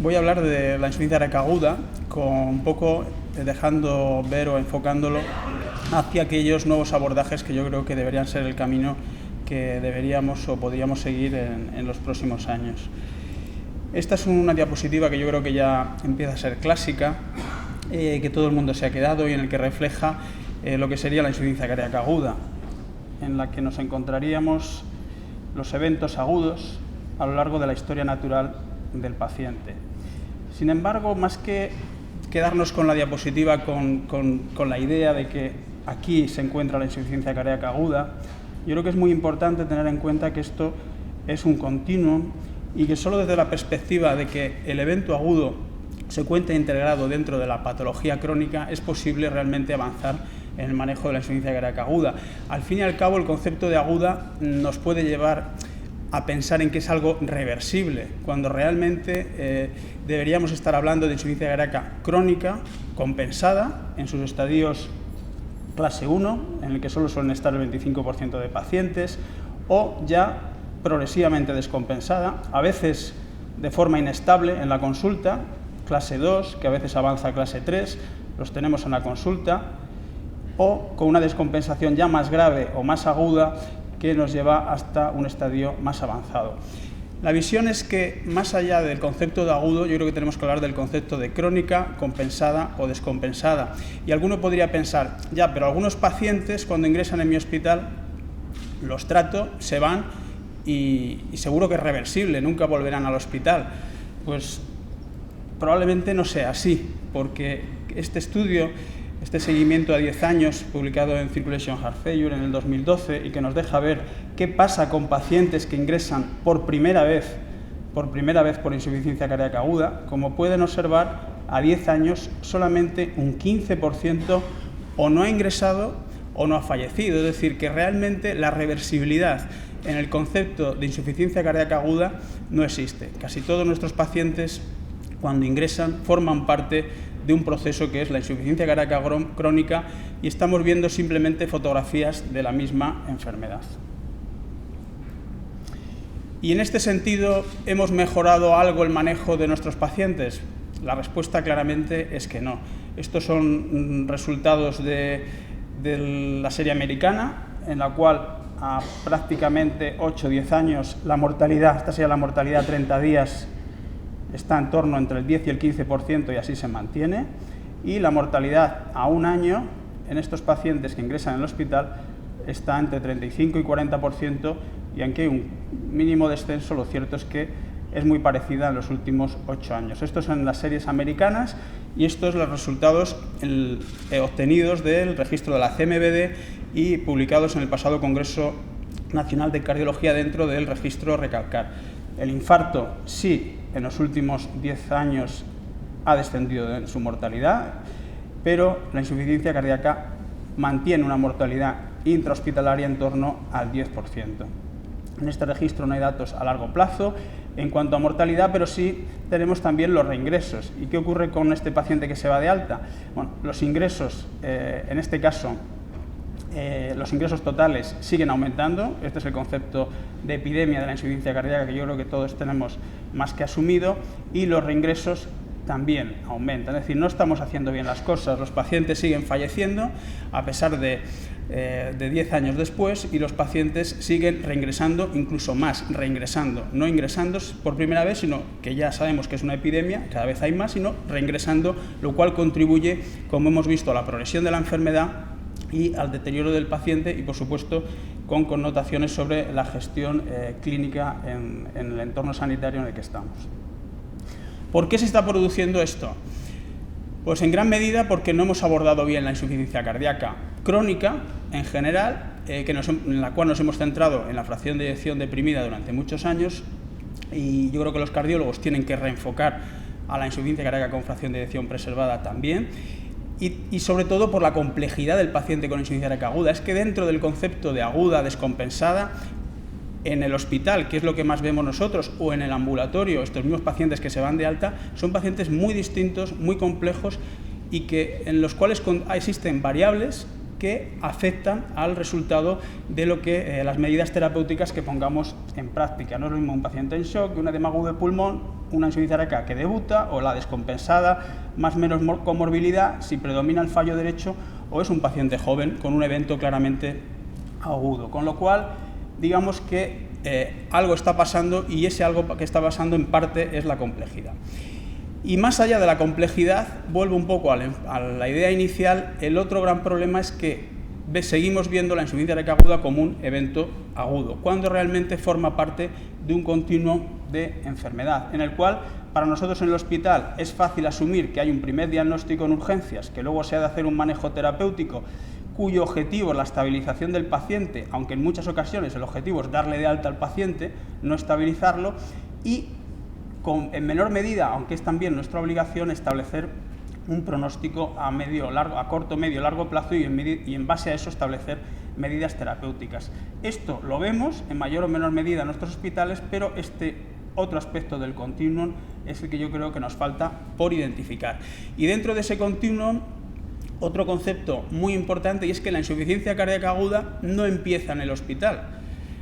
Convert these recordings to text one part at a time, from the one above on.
voy a hablar de la insuficiencia cardíaca aguda, con un poco dejando ver o enfocándolo hacia aquellos nuevos abordajes que yo creo que deberían ser el camino que deberíamos o podríamos seguir en los próximos años. Esta es una diapositiva que yo creo que ya empieza a ser clásica, que todo el mundo se ha quedado y en el que refleja lo que sería la insuficiencia cardíaca aguda, en la que nos encontraríamos los eventos agudos a lo largo de la historia natural del paciente. Sin embargo, más que quedarnos con la diapositiva con la idea de que aquí se encuentra la insuficiencia cardíaca aguda, yo creo que es muy importante tener en cuenta que esto es un continuum y que solo desde la perspectiva de que el evento agudo se encuentra integrado dentro de la patología crónica es posible realmente avanzar en el manejo de la insuficiencia cardíaca aguda. Al fin y al cabo, el concepto de aguda nos puede llevar a pensar en que es algo reversible, cuando realmente deberíamos estar hablando de insuficiencia cardíaca crónica, compensada en sus estadios clase 1, en el que solo suelen estar el 25% de pacientes, o ya progresivamente descompensada, a veces de forma inestable en la consulta, clase 2, que a veces avanza a clase 3, los tenemos en la consulta, o con una descompensación ya más grave o más aguda que nos lleva hasta un estadio más avanzado. La visión es que, más allá del concepto de agudo, yo creo que tenemos que hablar del concepto de crónica, compensada o descompensada. Y alguno podría pensar, ya, pero algunos pacientes cuando ingresan en mi hospital los trato, se van y seguro que es reversible, nunca volverán al hospital. Pues probablemente no sea así, porque este estudio, este seguimiento a 10 años, publicado en Circulation Heart Failure en el 2012, y que nos deja ver qué pasa con pacientes que ingresan por primera vez por insuficiencia cardíaca aguda, como pueden observar, a 10 años solamente un 15% o no ha ingresado o no ha fallecido. Es decir, que realmente la reversibilidad en el concepto de insuficiencia cardíaca aguda no existe. Casi todos nuestros pacientes, cuando ingresan, forman parte de un proceso que es la insuficiencia cardíaca crónica y estamos viendo simplemente fotografías de la misma enfermedad. ¿Y en este sentido hemos mejorado algo el manejo de nuestros pacientes? La respuesta claramente es que no. Estos son resultados de la serie americana, en la cual a prácticamente 8 o 10 años la mortalidad, esta sería la mortalidad a 30 días, está en torno entre el 10 y el 15% y así se mantiene, y la mortalidad a un año en estos pacientes que ingresan en el hospital está entre 35 y 40%, y aunque hay un mínimo descenso, lo cierto es que es muy parecida en los últimos 8 años. Estos son las series americanas y estos son los resultados obtenidos del registro de la CMVD y publicados en el pasado Congreso Nacional de Cardiología dentro del registro RECALCAR. El infarto sí, en los últimos 10 años ha descendido en su mortalidad, pero la insuficiencia cardíaca mantiene una mortalidad intrahospitalaria en torno al 10%. En este registro no hay datos a largo plazo en cuanto a mortalidad, pero sí tenemos también los reingresos. ¿Y qué ocurre con este paciente que se va de alta? Bueno, los ingresos, en este caso, los ingresos totales siguen aumentando. Este es el concepto de epidemia de la insuficiencia cardíaca que yo creo que todos tenemos más que asumido, y los reingresos también aumentan. Es decir, no estamos haciendo bien las cosas. Los pacientes siguen falleciendo a pesar de 10 años después, y los pacientes siguen reingresando, incluso más, reingresando, no ingresando por primera vez, sino que ya sabemos que es una epidemia, cada vez hay más, sino reingresando, lo cual contribuye, como hemos visto, a la progresión de la enfermedad y al deterioro del paciente y, por supuesto, con connotaciones sobre la gestión clínica en el entorno sanitario en el que estamos. ¿Por qué se está produciendo esto? Pues en gran medida porque no hemos abordado bien la insuficiencia cardíaca crónica en general, en la cual nos hemos centrado en la fracción de eyección deprimida durante muchos años, y yo creo que los cardiólogos tienen que reenfocar a la insuficiencia cardíaca con fracción de eyección preservada también, y sobre todo por la complejidad del paciente con insuficiencia cardíaca aguda. Es que dentro del concepto de aguda descompensada, en el hospital, que es lo que más vemos nosotros, o en el ambulatorio, estos mismos pacientes que se van de alta, son pacientes muy distintos, muy complejos, y en los cuales existen variables que afectan al resultado de lo que las medidas terapéuticas que pongamos en práctica. No es lo mismo un paciente en shock que un edema agudo de pulmón, una insuficiencia cardíaca que debuta, o la descompensada, más o menos comorbilidad, si predomina el fallo derecho, o es un paciente joven con un evento claramente agudo. Con lo cual, digamos que algo está pasando, y ese algo que está pasando en parte es la complejidad. Y más allá de la complejidad, vuelvo un poco a la idea inicial, el otro gran problema es que seguimos viendo la insuficiencia cardíaca aguda como un evento agudo, cuando realmente forma parte de un continuo de enfermedad, en el cual para nosotros en el hospital es fácil asumir que hay un primer diagnóstico en urgencias, que luego se ha de hacer un manejo terapéutico, cuyo objetivo es la estabilización del paciente, aunque en muchas ocasiones el objetivo es darle de alta al paciente, no estabilizarlo, y en menor medida, aunque es también nuestra obligación, establecer un pronóstico a corto, medio, largo plazo y en base a eso establecer medidas terapéuticas. Esto lo vemos en mayor o menor medida en nuestros hospitales, pero este otro aspecto del continuum es el que yo creo que nos falta por identificar. Y dentro de ese continuum, otro concepto muy importante, y es que la insuficiencia cardíaca aguda no empieza en el hospital.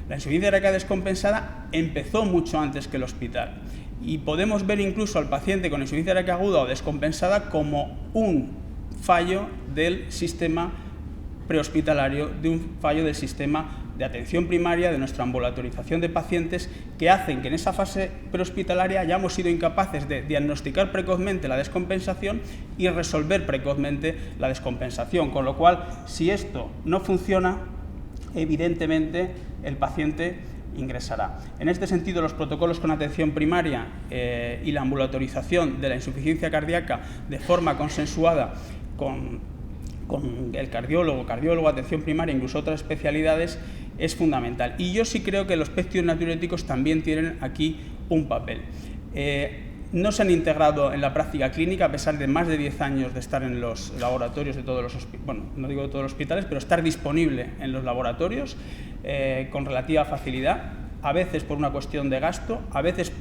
La insuficiencia cardíaca descompensada empezó mucho antes que el hospital. Y podemos ver incluso al paciente con insuficiencia cardíaca aguda o descompensada como un fallo del sistema prehospitalario, de un fallo del sistema de atención primaria, de nuestra ambulatorización de pacientes, que hacen que en esa fase prehospitalaria hayamos sido incapaces de diagnosticar precozmente la descompensación y resolver precozmente la descompensación. Con lo cual, si esto no funciona, evidentemente el paciente ingresará. En este sentido, los protocolos con atención primaria y la ambulatorización de la insuficiencia cardíaca de forma consensuada con el cardiólogo, atención primaria, incluso otras especialidades, es fundamental. Y yo sí creo que los péptidos natriuréticos también tienen aquí un papel. No se han integrado en la práctica clínica, a pesar de más de 10 años de estar en los laboratorios de todos los hospitales, bueno, no digo de todos los hospitales, pero estar disponible en los laboratorios con relativa facilidad, a veces por una cuestión de gasto, a veces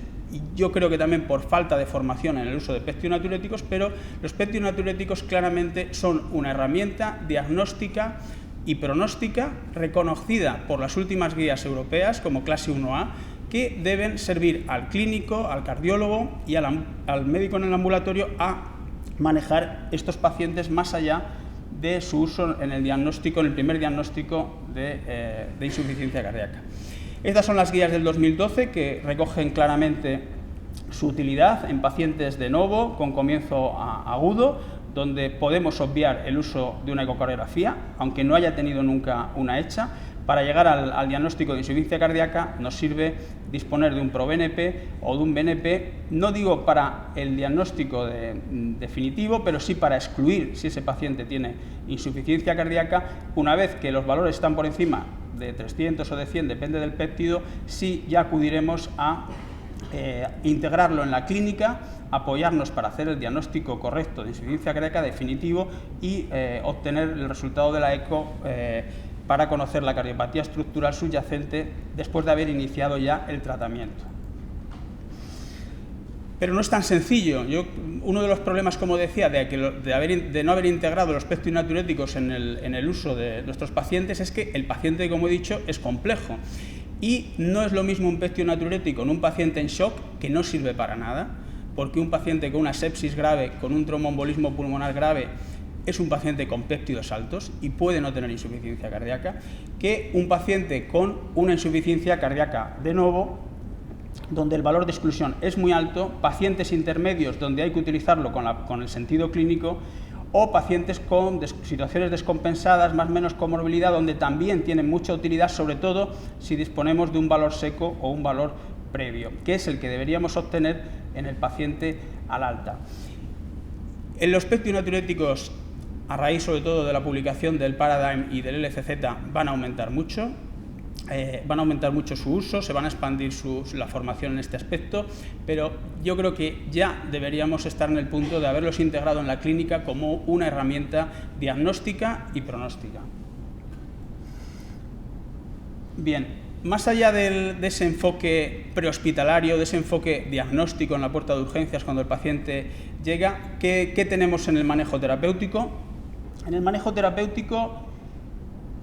yo creo que también por falta de formación en el uso de péptidos natriuréticos, pero los péptidos natriuréticos claramente son una herramienta diagnóstica y pronóstica reconocida por las últimas guías europeas como clase 1A, que deben servir al clínico, al cardiólogo y al médico en el ambulatorio a manejar estos pacientes más allá de su uso en el diagnóstico, en el primer diagnóstico de insuficiencia cardíaca. Estas son las guías del 2012 que recogen claramente su utilidad en pacientes de novo con comienzo agudo, donde podemos obviar el uso de una ecocardiografía, aunque no haya tenido nunca una hecha. Para llegar al diagnóstico de insuficiencia cardíaca nos sirve disponer de un ProBNP o de un BNP, no digo para el diagnóstico definitivo, pero sí para excluir si ese paciente tiene insuficiencia cardíaca. Una vez que los valores están por encima de 300 o de 100, depende del péptido, sí ya acudiremos a integrarlo en la clínica, apoyarnos para hacer el diagnóstico correcto de insuficiencia cardíaca definitivo y obtener el resultado de la eco para conocer la cardiopatía estructural subyacente después de haber iniciado ya el tratamiento. Pero no es tan sencillo. Uno de los problemas, como decía, de no haber integrado los péptidos natriuréticos en el uso de nuestros pacientes es que el paciente, como he dicho, es complejo. Y no es lo mismo un péptido natriurético en un paciente en shock, que no sirve para nada, porque un paciente con una sepsis grave, con un tromboembolismo pulmonar grave, es un paciente con péptidos altos y puede no tener insuficiencia cardíaca, que un paciente con una insuficiencia cardíaca de novo, donde el valor de exclusión es muy alto, pacientes intermedios donde hay que utilizarlo con el sentido clínico, o pacientes con situaciones descompensadas, más o menos comorbilidad, donde también tienen mucha utilidad, sobre todo si disponemos de un valor seco o un valor previo, que es el que deberíamos obtener en el paciente al alta. En los péptidos natriuréticos, a raíz sobre todo de la publicación del Paradigm y del LCZ, van a aumentar mucho su uso, se van a expandir la formación en este aspecto, pero yo creo que ya deberíamos estar en el punto de haberlos integrado en la clínica como una herramienta diagnóstica y pronóstica. Bien, más allá de ese enfoque prehospitalario, de ese enfoque diagnóstico en la puerta de urgencias cuando el paciente llega, ¿qué tenemos en el manejo terapéutico? En el manejo terapéutico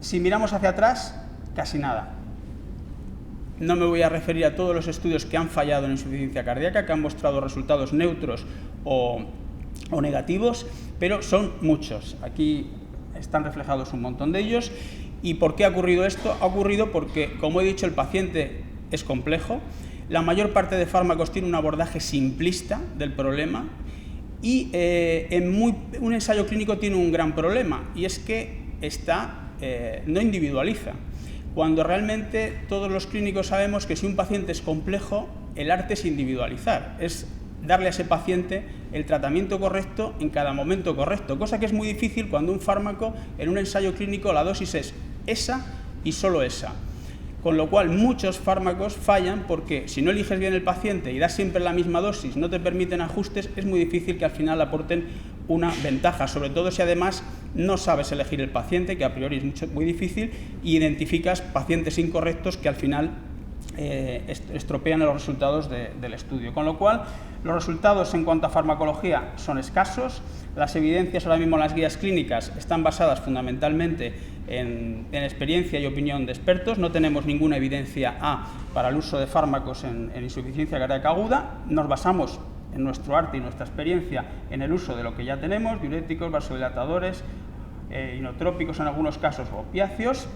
Si miramos hacia atrás, casi nada. No me voy a referir a todos los estudios que han fallado en insuficiencia cardíaca, que han mostrado resultados neutros o negativos, pero son muchos. Aquí están reflejados un montón de ellos. ¿Y por qué ha ocurrido esto? Ha ocurrido porque, como he dicho, el paciente es complejo, la mayor parte de fármacos tiene un abordaje simplista del problema y un ensayo clínico tiene un gran problema, y es que no individualiza. Cuando realmente todos los clínicos sabemos que si un paciente es complejo, el arte es individualizar, es darle a ese paciente el tratamiento correcto en cada momento correcto, cosa que es muy difícil cuando un fármaco, en un ensayo clínico, la dosis es esa y solo esa. Con lo cual, muchos fármacos fallan porque si no eliges bien el paciente y das siempre la misma dosis, no te permiten ajustes, es muy difícil que al final aporten una ventaja, sobre todo si además no sabes elegir el paciente, que a priori es muy difícil, y identificas pacientes incorrectos que al final estropean los resultados del estudio. Con lo cual, los resultados en cuanto a farmacología son escasos. Las evidencias ahora mismo en las guías clínicas están basadas fundamentalmente en experiencia y opinión de expertos. No tenemos ninguna evidencia para el uso de fármacos en insuficiencia cardíaca aguda. Nos basamos en nuestro arte y nuestra experiencia en el uso de lo que ya tenemos: diuréticos, vasodilatadores, inotrópicos en algunos casos, o opiáceos,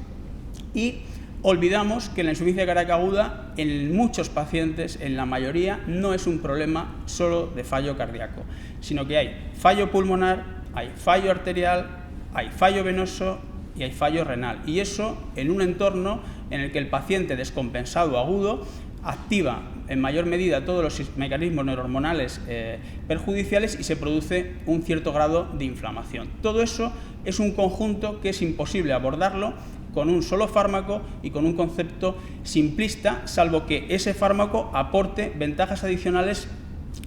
y olvidamos que la insuficiencia cardíaca aguda en muchos pacientes, en la mayoría, no es un problema solo de fallo cardíaco, sino que hay fallo pulmonar, hay fallo arterial, hay fallo venoso y hay fallo renal. Y eso en un entorno en el que el paciente descompensado agudo activa en mayor medida todos los mecanismos neurohormonales perjudiciales y se produce un cierto grado de inflamación. Todo eso es un conjunto que es imposible abordarlo con un solo fármaco y con un concepto simplista, salvo que ese fármaco aporte ventajas adicionales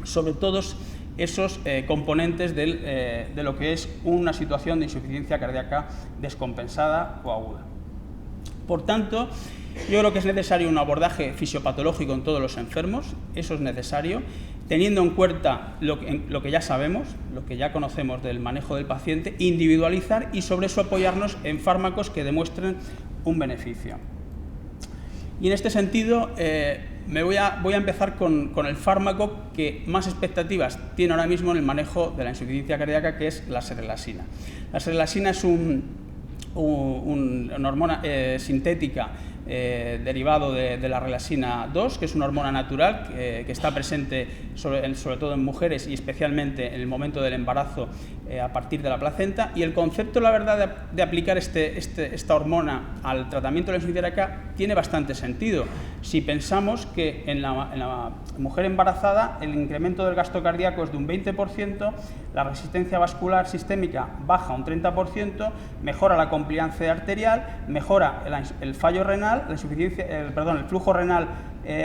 sobre todos esos componentes de lo que es una situación de insuficiencia cardíaca descompensada o aguda. Por tanto, yo creo que es necesario un abordaje fisiopatológico en todos los enfermos, eso es necesario, teniendo en cuenta lo que ya sabemos, lo que ya conocemos del manejo del paciente, individualizar y sobre eso apoyarnos en fármacos que demuestren un beneficio. Y en este sentido, voy a empezar con el fármaco que más expectativas tiene ahora mismo en el manejo de la insuficiencia cardíaca, que es la serelaxina. La serelaxina es una hormona sintética derivado de la relaxina 2, que es una hormona natural que está presente sobre todo en mujeres y especialmente en el momento del embarazo a partir de la placenta. Y el concepto, la verdad, de aplicar esta hormona al tratamiento de la insuficiencia cardíaca tiene bastante sentido. Si pensamos que en la mujer embarazada el incremento del gasto cardíaco es de un 20%, la resistencia vascular sistémica baja un 30%, mejora la compliance arterial, mejora el fallo renal, el flujo renal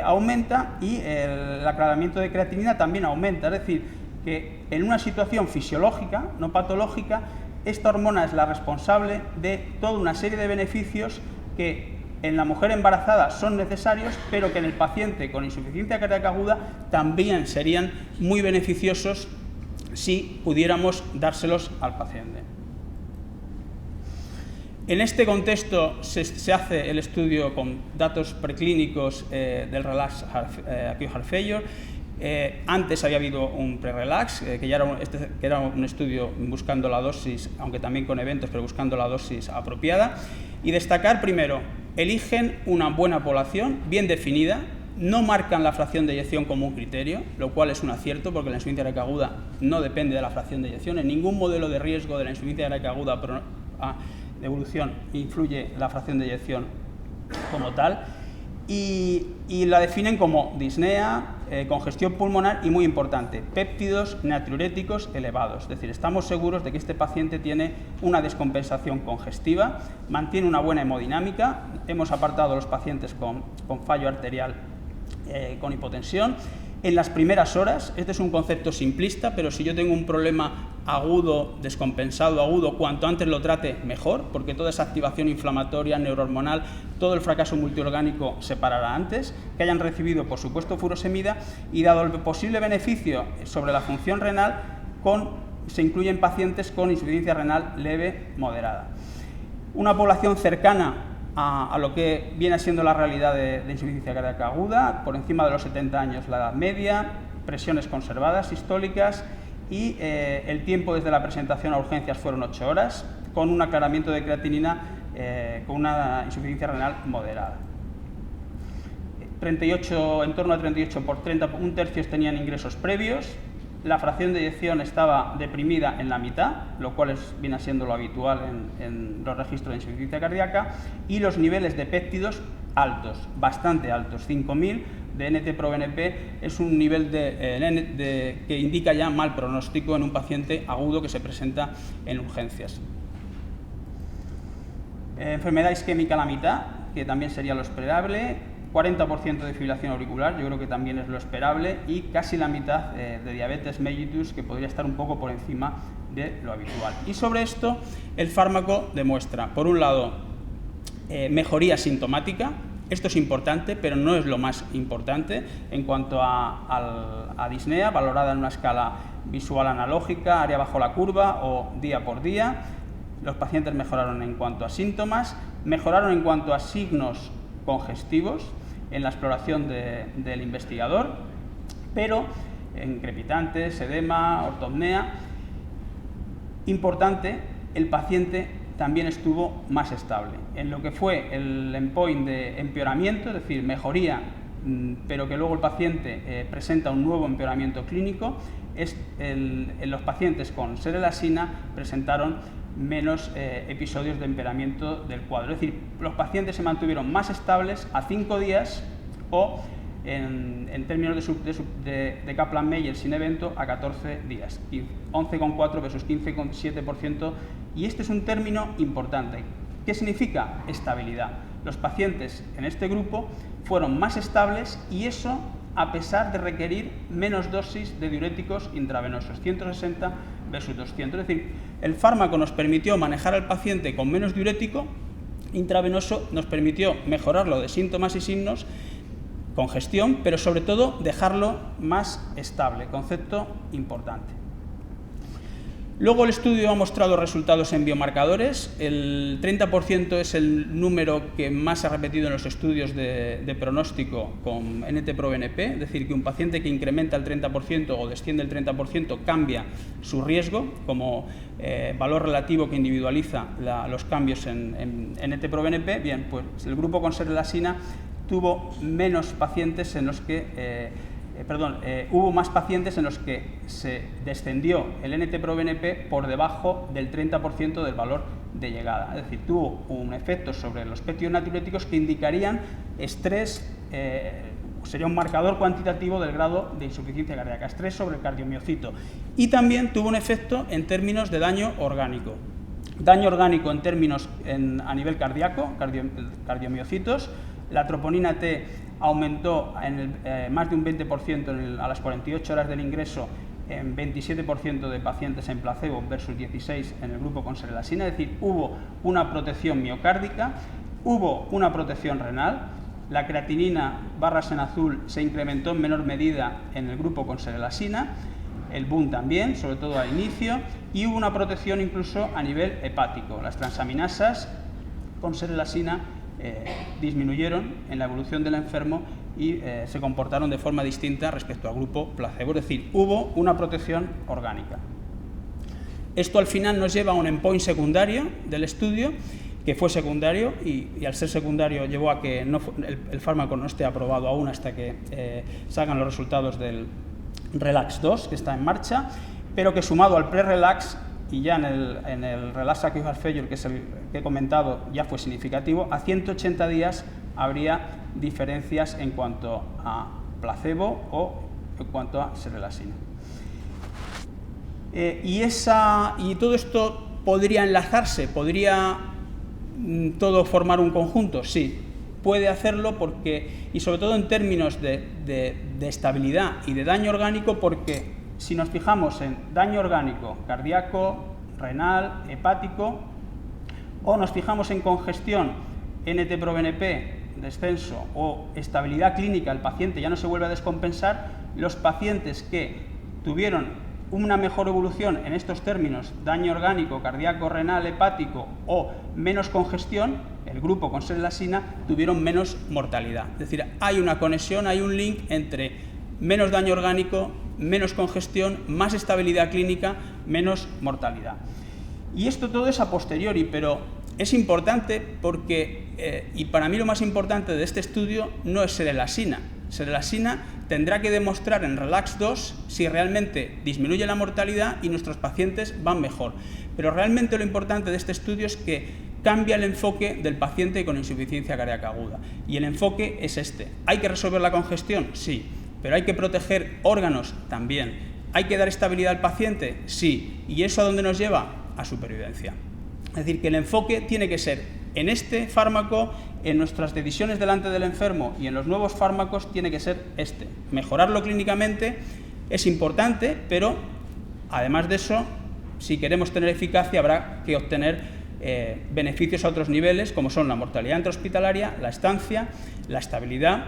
aumenta y el aclaramiento de creatinina también aumenta. Es decir, que en una situación fisiológica, no patológica, esta hormona es la responsable de toda una serie de beneficios que en la mujer embarazada son necesarios, pero que en el paciente con insuficiencia cardíaca aguda también serían muy beneficiosos si pudiéramos dárselos al paciente. En este contexto se hace el estudio con datos preclínicos del Relax Acute Heart Failure. Antes había habido un pre-relax, que era un estudio buscando la dosis, aunque también con eventos, pero buscando la dosis apropiada. Y destacar primero, eligen una buena población, bien definida, no marcan la fracción de eyección como un criterio, lo cual es un acierto porque la insuficiencia cardíaca aguda no depende de la fracción de eyección. En ningún modelo de riesgo de la insuficiencia cardíaca aguda de evolución influye la fracción de eyección como tal. Y la definen como disnea, congestión pulmonar y, muy importante, péptidos natriuréticos elevados. Es decir, estamos seguros de que este paciente tiene una descompensación congestiva, mantiene una buena hemodinámica. Hemos apartado a los pacientes con fallo arterial, con hipotensión. En las primeras horas, este es un concepto simplista, pero si yo tengo un problema agudo, descompensado agudo, cuanto antes lo trate, mejor, porque toda esa activación inflamatoria, neurohormonal, todo el fracaso multiorgánico se parará antes, que hayan recibido, por supuesto, furosemida, y dado el posible beneficio sobre la función renal, se incluyen pacientes con insuficiencia renal leve moderada. Una población cercana a lo que viene siendo la realidad de insuficiencia cardíaca aguda, por encima de los 70 años la edad media, presiones conservadas sistólicas y el tiempo desde la presentación a urgencias fueron 8 horas, con un aclaramiento de creatinina con una insuficiencia renal moderada. 38, en torno a 38 por 30, un tercio tenían ingresos previos, la fracción de eyección estaba deprimida en la mitad, lo cual viene siendo lo habitual en los registros de insuficiencia cardíaca, y los niveles de péptidos altos, bastante altos, 5000 de NT-proBNP es un nivel que indica ya mal pronóstico en un paciente agudo que se presenta en urgencias. Enfermedad isquémica a la mitad, que también sería lo esperable, 40% de fibrilación auricular, yo creo que también es lo esperable, y casi la mitad de diabetes mellitus, que podría estar un poco por encima de lo habitual. Y sobre esto el fármaco demuestra, por un lado, mejoría sintomática. Esto es importante, pero no es lo más importante en cuanto a disnea, valorada en una escala visual analógica, área bajo la curva o día por día. Los pacientes mejoraron en cuanto a síntomas, mejoraron en cuanto a signos congestivos en la exploración del investigador, pero en crepitantes, edema, ortopnea. Importante, el paciente también estuvo más estable. En lo que fue el endpoint de empeoramiento, es decir, mejoría, pero que luego el paciente presenta un nuevo empeoramiento clínico, en los pacientes con serelasina presentaron menos episodios de empeoramiento del cuadro. Es decir, los pacientes se mantuvieron más estables a 5 días o, en términos de Kaplan-Meier sin evento, a 14 días, 11,4 versus 15,7%, y este es un término importante. ¿Qué significa estabilidad? Los pacientes en este grupo fueron más estables, y eso a pesar de requerir menos dosis de diuréticos intravenosos, 160 versus 200. Es decir, el fármaco nos permitió manejar al paciente con menos diurético intravenoso, nos permitió mejorarlo de síntomas y signos, congestión, pero sobre todo dejarlo más estable, concepto importante. Luego el estudio ha mostrado resultados en biomarcadores. El 30% es el número que más se ha repetido en los estudios de pronóstico con NT-proBNP, es decir, que un paciente que incrementa el 30% o desciende el 30% cambia su riesgo como valor relativo que individualiza los cambios en NT-proBNP. Bien, pues el grupo con serelasina tuvo menos pacientes en los que hubo más pacientes en los que se descendió el NT-proBNP por debajo del 30% del valor de llegada. Es decir, tuvo un efecto sobre los péptidos natriuréticos que indicarían estrés, sería un marcador cuantitativo del grado de insuficiencia cardíaca, estrés sobre el cardiomiocito. Y también tuvo un efecto en términos de daño orgánico. Daño orgánico en términos a nivel cardíaco, cardiomiocitos. La troponina T aumentó en más de un 20% a las 48 horas del ingreso en 27% de pacientes en placebo versus 16 en el grupo con serelasina. Es decir, hubo una protección miocárdica, hubo una protección renal. La creatinina barras en azul se incrementó en menor medida en el grupo con serelasina, el BUN también, sobre todo al inicio, y hubo una protección incluso a nivel hepático. Las transaminasas con serelasina disminuyeron en la evolución del enfermo y se comportaron de forma distinta respecto al grupo placebo, es decir, hubo una protección orgánica. Esto al final nos lleva a un endpoint secundario del estudio, que fue secundario y al ser secundario llevó a que el fármaco no esté aprobado aún hasta que salgan los resultados del RELAX 2, que está en marcha, pero que sumado al pre-RELAX y ya en el Relax Acute Heart Failure, que es el que he comentado, ya fue significativo. A 180 días habría diferencias en cuanto a placebo o en cuanto a serelasina. Y todo esto podría enlazarse, podría todo formar un conjunto, sí, puede hacerlo porque, y sobre todo en términos de estabilidad y de daño orgánico, porque si nos fijamos en daño orgánico, cardíaco, renal, hepático, o nos fijamos en congestión, NT-proBNP, descenso o estabilidad clínica, el paciente ya no se vuelve a descompensar, los pacientes que tuvieron una mejor evolución en estos términos, daño orgánico, cardíaco, renal, hepático o menos congestión, el grupo con serelaxina tuvieron menos mortalidad. Es decir, hay una conexión, hay un link entre menos daño orgánico, menos congestión, más estabilidad clínica, menos mortalidad. Y esto todo es a posteriori, pero es importante porque, y para mí lo más importante de este estudio no es serelaxina. Serelaxina tendrá que demostrar en RELAX-2 si realmente disminuye la mortalidad y nuestros pacientes van mejor. Pero realmente lo importante de este estudio es que cambia el enfoque del paciente con insuficiencia cardíaca aguda. Y el enfoque es este. ¿Hay que resolver la congestión? Sí. ¿Pero hay que proteger órganos? También. ¿Hay que dar estabilidad al paciente? Sí. ¿Y eso a dónde nos lleva? A supervivencia. Es decir, que el enfoque tiene que ser en este fármaco, en nuestras decisiones delante del enfermo y en los nuevos fármacos tiene que ser este. Mejorarlo clínicamente es importante, pero además de eso, si queremos tener eficacia, habrá que obtener beneficios a otros niveles, como son la mortalidad intrahospitalaria, la estancia, la estabilidad,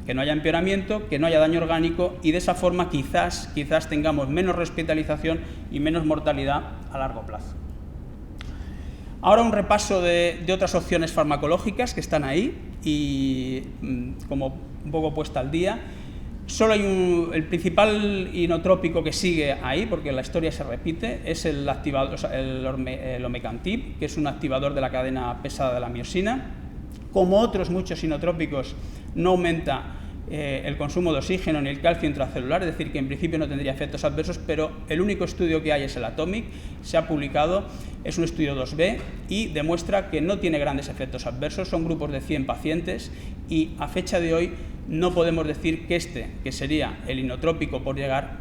que no haya empeoramiento, que no haya daño orgánico y de esa forma quizás tengamos menos hospitalización y menos mortalidad a largo plazo. Ahora un repaso de otras opciones farmacológicas que están ahí y como un poco puesta al día. Solo hay el principal inotrópico que sigue ahí, porque la historia se repite, es el omecamtiv, que es un activador de la cadena pesada de la miosina. Como otros muchos inotrópicos, no aumenta el consumo de oxígeno ni el calcio intracelular, es decir, que en principio no tendría efectos adversos, pero el único estudio que hay es el ATOMIC, se ha publicado, es un estudio 2B y demuestra que no tiene grandes efectos adversos, son grupos de 100 pacientes y a fecha de hoy no podemos decir que que sería el inotrópico por llegar,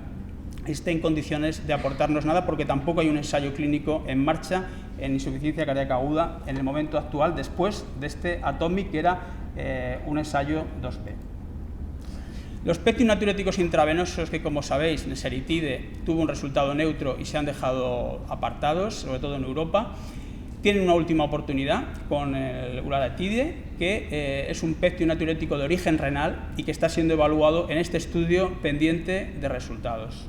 esté en condiciones de aportarnos nada porque tampoco hay un ensayo clínico en marcha en insuficiencia cardíaca aguda en el momento actual después de este ATOMIC que era un ensayo 2B. Los peptidonatiuréticos intravenosos que, como sabéis, Neseritide tuvo un resultado neutro y se han dejado apartados, sobre todo en Europa, tienen una última oportunidad con el uradatide, que es un peptidonatiurético de origen renal y que está siendo evaluado en este estudio pendiente de resultados.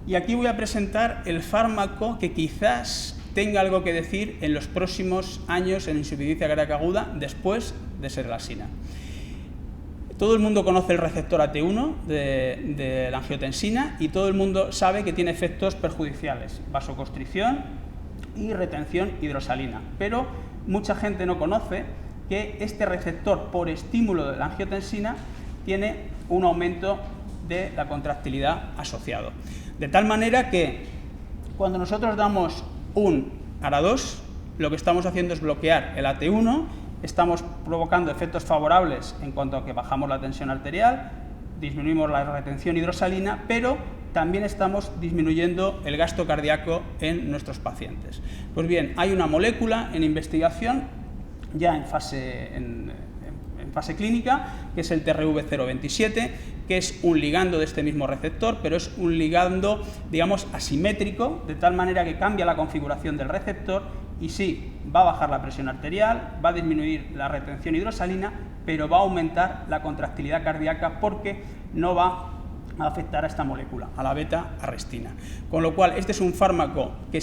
Y aquí voy a presentar el fármaco que quizás tenga algo que decir en los próximos años en insuficiencia cardíaca aguda después de serelaxina. Todo el mundo conoce el receptor AT1 de la angiotensina y todo el mundo sabe que tiene efectos perjudiciales, vasoconstricción y retención hidrosalina. Pero mucha gente no conoce que este receptor por estímulo de la angiotensina tiene un aumento de la contractilidad asociado. De tal manera que cuando nosotros damos un ARA2, lo que estamos haciendo es bloquear el AT1, estamos provocando efectos favorables en cuanto a que bajamos la tensión arterial, disminuimos la retención hidrosalina, pero también estamos disminuyendo el gasto cardíaco en nuestros pacientes. Pues bien, hay una molécula en investigación ya en fase clínica, que es el TRV027, que es un ligando de este mismo receptor, pero es un ligando, digamos, asimétrico, de tal manera que cambia la configuración del receptor y sí, va a bajar la presión arterial, va a disminuir la retención hidrosalina, pero va a aumentar la contractilidad cardíaca porque no va a afectar a esta molécula, a la beta-arrestina. Con lo cual, este es un fármaco que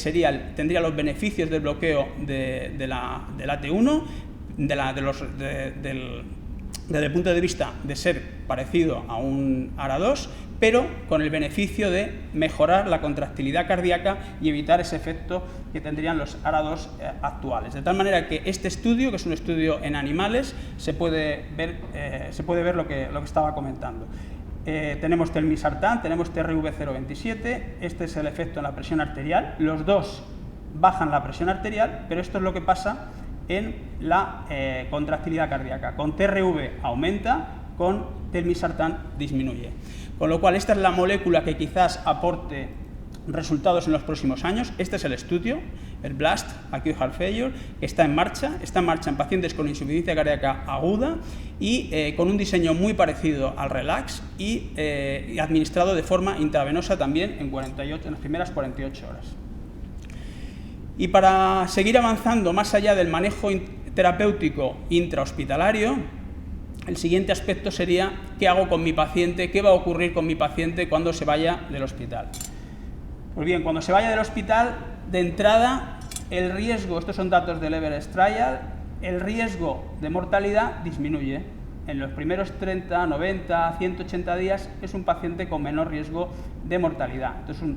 tendría los beneficios del bloqueo del AT1, desde el punto de vista de ser parecido a un ARA2, pero con el beneficio de mejorar la contractilidad cardíaca y evitar ese efecto que tendrían los ARA2 actuales. De tal manera que este estudio, que es un estudio en animales, se puede ver lo que estaba comentando. Tenemos telmisartán, tenemos TRV027, este es el efecto en la presión arterial, los dos bajan la presión arterial, pero esto es lo que pasa en la contractilidad cardíaca. Con TRV aumenta, con telmisartán disminuye. Con lo cual, esta es la molécula que quizás aporte resultados en los próximos años. Este es el estudio, el BLAST, Acute Heart Failure, que está en marcha en pacientes con insuficiencia cardíaca aguda y con un diseño muy parecido al RELAX y administrado de forma intravenosa también en las primeras 48 horas. Y para seguir avanzando más allá del manejo terapéutico intrahospitalario, el siguiente aspecto sería qué hago con mi paciente, qué va a ocurrir con mi paciente cuando se vaya del hospital. Pues bien, cuando se vaya del hospital, de entrada, el riesgo, estos son datos del Everest Trial, el riesgo de mortalidad disminuye. En los primeros 30, 90, 180 días es un paciente con menor riesgo de mortalidad. Entonces,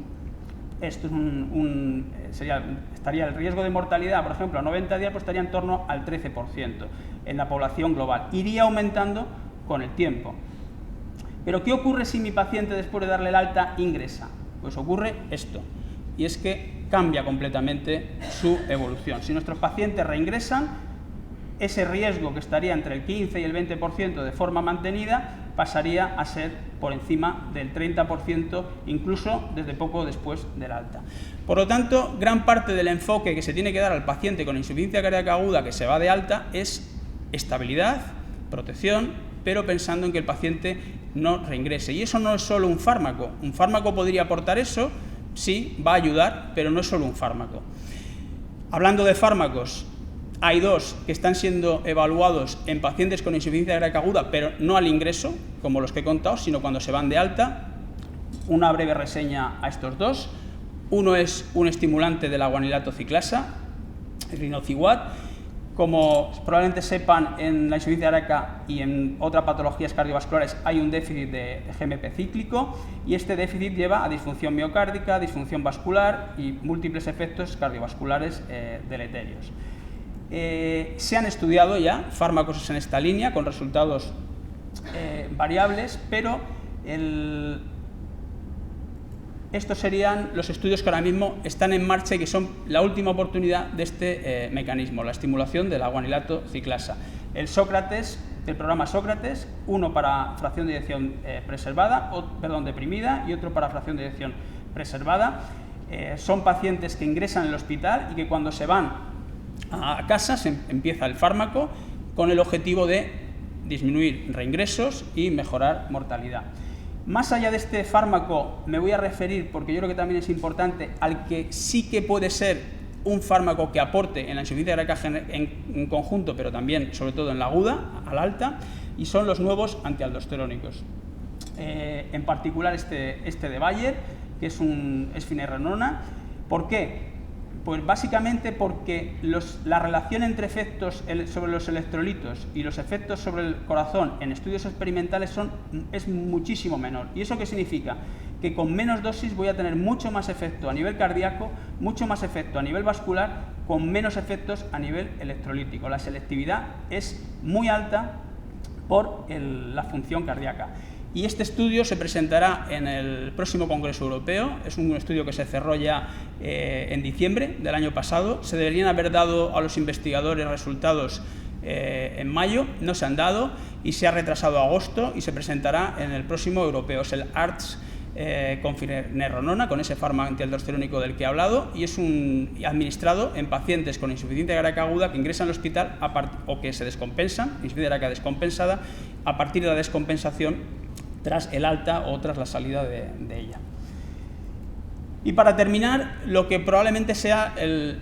estaría el riesgo de mortalidad, por ejemplo, a 90 días, pues estaría en torno al 13% en la población global. Iría aumentando con el tiempo. Pero, ¿qué ocurre si mi paciente, después de darle el alta, ingresa? Pues ocurre esto, y es que cambia completamente su evolución. Si nuestros pacientes reingresan, ese riesgo que estaría entre el 15 y el 20% de forma mantenida pasaría a ser por encima del 30%, incluso desde poco después del alta. Por lo tanto, gran parte del enfoque que se tiene que dar al paciente con insuficiencia cardíaca aguda que se va de alta es estabilidad, protección, pero pensando en que el paciente no reingrese. Y eso no es solo un fármaco. Un fármaco podría aportar eso, sí, va a ayudar, pero no es solo un fármaco. Hablando de fármacos, hay dos que están siendo evaluados en pacientes con insuficiencia cardíaca aguda, pero no al ingreso, como los que he contado, sino cuando se van de alta. Una breve reseña a estos dos. Uno es un estimulante de la guanilato ciclasa, el rinociguat. Como probablemente sepan, en la insuficiencia cardíaca y en otras patologías cardiovasculares hay un déficit de GMP cíclico, y este déficit lleva a disfunción miocárdica, disfunción vascular y múltiples efectos cardiovasculares deleterios. Se han estudiado ya fármacos en esta línea con resultados variables, pero estos serían los estudios que ahora mismo están en marcha y que son la última oportunidad de este mecanismo, la estimulación de la guanilato ciclasa. El programa Sócrates, uno para fracción de eyección deprimida y otro para fracción de eyección preservada. Son pacientes que ingresan al hospital y que cuando se van a casa se empieza el fármaco con el objetivo de disminuir reingresos y mejorar mortalidad. Más allá de este fármaco me voy a referir, porque yo creo que también es importante, al que sí que puede ser un fármaco que aporte en la insuficiencia cardíaca en conjunto, pero también, sobre todo en la aguda, a la alta, y son los nuevos antialdosterónicos. En particular este de Bayer, que es finerenona. ¿Por qué? Pues básicamente porque la relación entre efectos sobre los electrolitos y los efectos sobre el corazón en estudios experimentales es muchísimo menor. ¿Y eso qué significa? Que con menos dosis voy a tener mucho más efecto a nivel cardíaco, mucho más efecto a nivel vascular, con menos efectos a nivel electrolítico. La selectividad es muy alta por la función cardíaca. Y este estudio se presentará en el próximo Congreso Europeo. Es un estudio que se cerró ya en diciembre del año pasado. Se deberían haber dado a los investigadores resultados en mayo, no se han dado y se ha retrasado a agosto y se presentará en el próximo europeo. Es el ARTS con finerenona, con ese fármaco antialdosterónico del que he hablado, y es administrado en pacientes con insuficiencia cardíaca aguda que ingresan al hospital o que se descompensan, insuficiencia cardíaca descompensada, a partir de la descompensación tras el alta o tras la salida de ella. Y para terminar, lo que probablemente sea el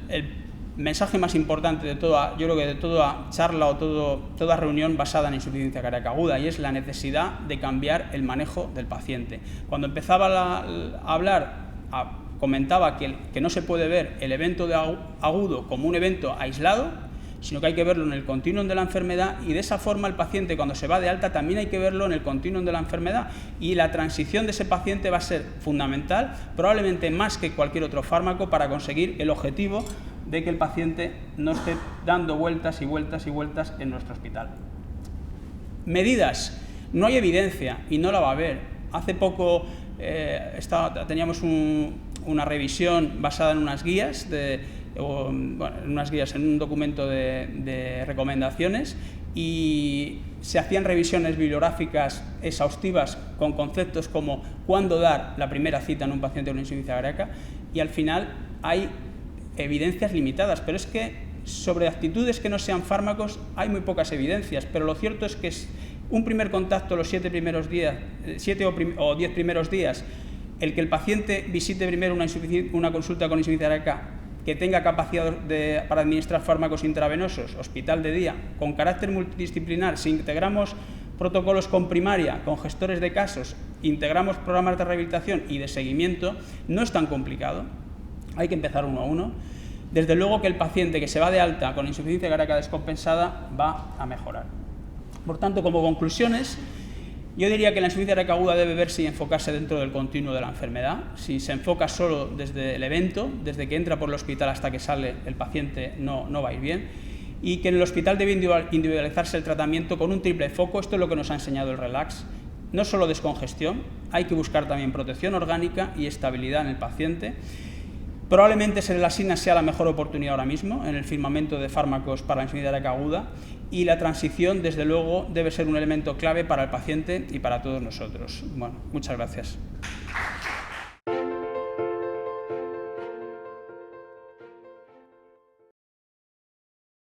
mensaje más importante de toda charla o toda reunión basada en insuficiencia cardíaca aguda, y es la necesidad de cambiar el manejo del paciente. Cuando empezaba a hablar, comentaba que no se puede ver el evento agudo como un evento aislado, sino que hay que verlo en el continuum de la enfermedad, y de esa forma el paciente, cuando se va de alta, también hay que verlo en el continuum de la enfermedad, y la transición de ese paciente va a ser fundamental, probablemente más que cualquier otro fármaco, para conseguir el objetivo de que el paciente no esté dando vueltas y vueltas y vueltas en nuestro hospital. Medidas. No hay evidencia y no la va a haber. Hace poco teníamos una revisión basada en unas guías en un documento de recomendaciones, y se hacían revisiones bibliográficas exhaustivas con conceptos como cuándo dar la primera cita en un paciente con insuficiencia cardíaca, y al final hay evidencias limitadas. Pero es que sobre actitudes que no sean fármacos hay muy pocas evidencias, pero lo cierto es que es un primer contacto los 7 o 10 primeros días, el que el paciente visite primero una consulta con insuficiencia cardíaca que tenga capacidad para administrar fármacos intravenosos, hospital de día, con carácter multidisciplinar. Si integramos protocolos con primaria, con gestores de casos, integramos programas de rehabilitación y de seguimiento, no es tan complicado. Hay que empezar uno a uno. Desde luego que el paciente que se va de alta con insuficiencia cardíaca descompensada va a mejorar. Por tanto, como conclusiones, yo diría que la insuficiencia cardíaca aguda debe verse y enfocarse dentro del continuo de la enfermedad. Si se enfoca solo desde el evento, desde que entra por el hospital hasta que sale, el paciente no va a ir bien. Y que en el hospital debe individualizarse el tratamiento con un triple foco. Esto es lo que nos ha enseñado el RELAX. No solo descongestión, hay que buscar también protección orgánica y estabilidad en el paciente. Probablemente serelaxina sea la mejor oportunidad ahora mismo en el firmamento de fármacos para la insuficiencia cardíaca aguda, y la transición, desde luego, debe ser un elemento clave para el paciente y para todos nosotros. Bueno, muchas gracias.